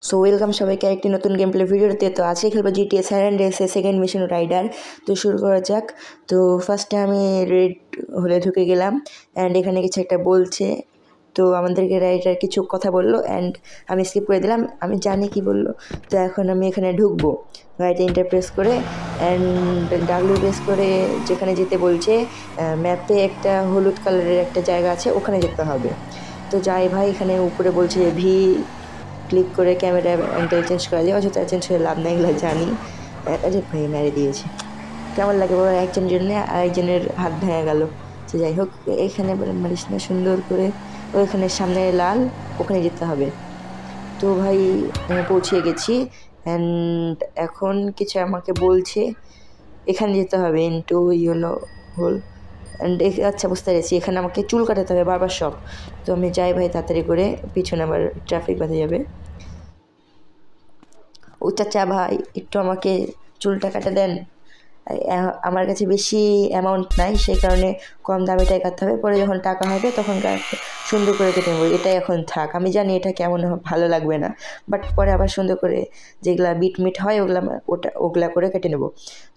So welcome সবাইকে একটি নতুন গেম প্লে ভিডিওতে। তো আজকে খেলবো জিটিএ স্যান অ্যান্ড্রেয়াসের সেকেন্ড মিশন রাইডার। তো শুরু করা যাক। তো ফার্স্টে আমি রেড হলে ঢুকে গেলাম অ্যান্ড এখানে কিছু একটা বলছে। তো আমাদেরকে রাইডার কিছু কথা বললো অ্যান্ড আমি স্কিপ করে দিলাম, আমি জানি কি বললো। তো এখন আমি এখানে ঢুকবো, রাইটে ইন্টার প্রেস করে অ্যান্ড ডাব্লিউ প্রেস করে যেখানে যেতে বলছে ম্যাপে একটা হলুদ কালারের একটা জায়গা আছে, ওখানে যেতে হবে। তো যাই ভাই, এখানে উপরে বলছে ভি ক্লিক করে ক্যামেরা অ্যাঙ্গেল চেঞ্জ করা যায়, অযথা চেঞ্জ করে লাভ নেই, এগুলো জানি। আরে ভাই মেরে দিয়েছে, কেমন লাগে বাবা, একজনের জন্য আরেকজনের হাত ভেঙে গেল। তো যাই হোক, এখানে মারিস না, সুন্দর করে ওইখানে সামনে লাল, ওখানে যেতে হবে। তো ভাই পৌঁছে গেছি অ্যান্ড এখন কিছু আমাকে বলছে এখানে যেতে হবে, ইনটু ইয়েলো হোল অ্যান্ড আচ্ছা বুঝতে পেরেছি, এখানে আমাকে চুল কাটাতে হবে বারবার সব। তো আমি যাই ভাই তাড়াতাড়ি করে, পিছনে আবার ট্রাফিক বাঁধে যাবে। ও চাচা ভাই একটু আমাকে চুলটা কাটা দেন, আমার কাছে বেশি অ্যামাউন্ট নাই, সেই কারণে কম দামিটাই কাটতে হবে, পরে যখন টাকা হবে তখন সুন্দর করে কেটে নেবো। এটাই এখন থাক, আমি জানি এটা কেমন ভালো লাগবে না, বাট পরে আবার সুন্দর করে যেগুলা বিট হয় ওগুলা করে কেটে নেবো।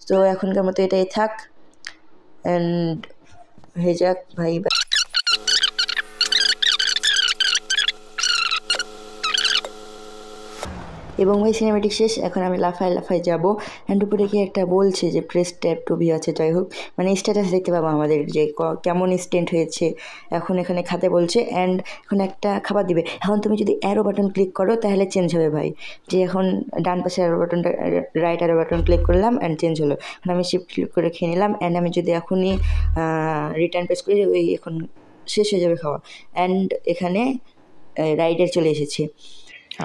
তো এখনকার মতো এটাই থাক অ্যান্ড হয়ে যাক ভাই। এবং ভাই সিনেমেটিক শেষ, এখন আমি লাফায় যাবো অ্যান্ড উপরে কি একটা বলছে যে প্রেস ট্যাব টু ভি আছে। যাই হোক, মানে স্ট্যাটাস দেখতে পাবো আমাদের যে কেমন স্টেন্ট হয়েছে। এখন এখানে খাতে বলছে অ্যান্ড এখন একটা খাবার দিবে। এখন তুমি যদি অ্যারো বাটন ক্লিক করো তাহলে চেঞ্জ হবে ভাই, যে এখন ডান পাশে অ্যারো বাটনটা, রাইট অ্যারো বাটন ক্লিক করলাম অ্যান্ড চেঞ্জ হলো। এখন আমি শিফট ক্লিক করে খেয়ে নিলাম অ্যান্ড আমি যদি এখনই রিটার্ন প্রেস করি, ওই এখন শেষ হয়ে যাবে খাওয়া অ্যান্ড এখানে রাইডার চলে এসেছে।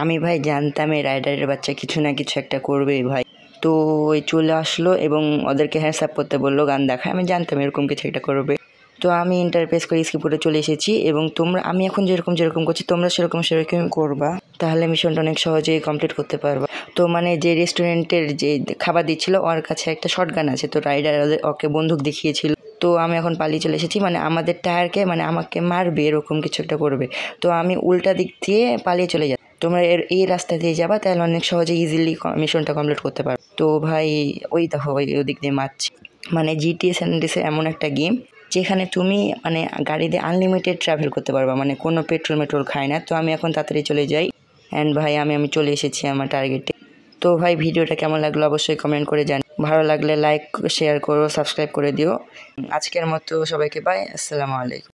আমি ভাই জানতাম এই রাইডারের বাচ্চা কিছু না কিছু একটা করবেই ভাই। তো ওই চলে আসলো এবং ওদেরকে হ্যান্ডস করতে বললো, গান দেখায়, আমি জানতাম এরকম কিছু একটা করবে। তো আমি ইন্টারপ্রেস করে স্কিপ করে চলে এসেছি এবং আমি এখন যেরকম করছি তোমরা সেরকম করবা, তাহলে মিশনটা অনেক সহজেই কমপ্লিট করতে পারবা। তো মানে যে রেস্টুরেন্টের যে খাবার দিচ্ছিল ওর কাছে একটা শটগান আছে, তো রাইডার ওকে বন্দুক দেখিয়েছিল। তো আমি এখন পালিয়ে চলে এসেছি, মানে আমাদের টায়ারকে মানে আমাকে মারবে এরকম কিছু একটা করবে। তো আমি উল্টা দিক দিয়ে পালিয়ে চলে যাই, তোমরা এই রাস্তা দিয়ে যাবা, তাহলে অনেক সহজে ইজিলি মিশনটা কমপ্লিট করতে পারো। তো ভাই ওই দেখো ওদিক দিয়ে মারছি। মানে জিটিএ স্যান অ্যান্ড্রেয়াসের এমন একটা গেম যেখানে তুমি মানে গাড়িতে আনলিমিটেড ট্রাভেল করতে পারবা, মানে কোনো পেট্রোল খায় না। তো আমি এখন তাড়াতাড়ি চলে যাই অ্যান্ড ভাই আমি চলে এসেছি আমার টার্গেটে। তো ভাই ভিডিওটা কেমন লাগলো অবশ্যই কমেন্ট করে জানি, ভালো লাগলে লাইক শেয়ার করো, সাবস্ক্রাইব করে দিও। আজকের মতো সবাইকে বাই, আসসালামু আলাইকুম।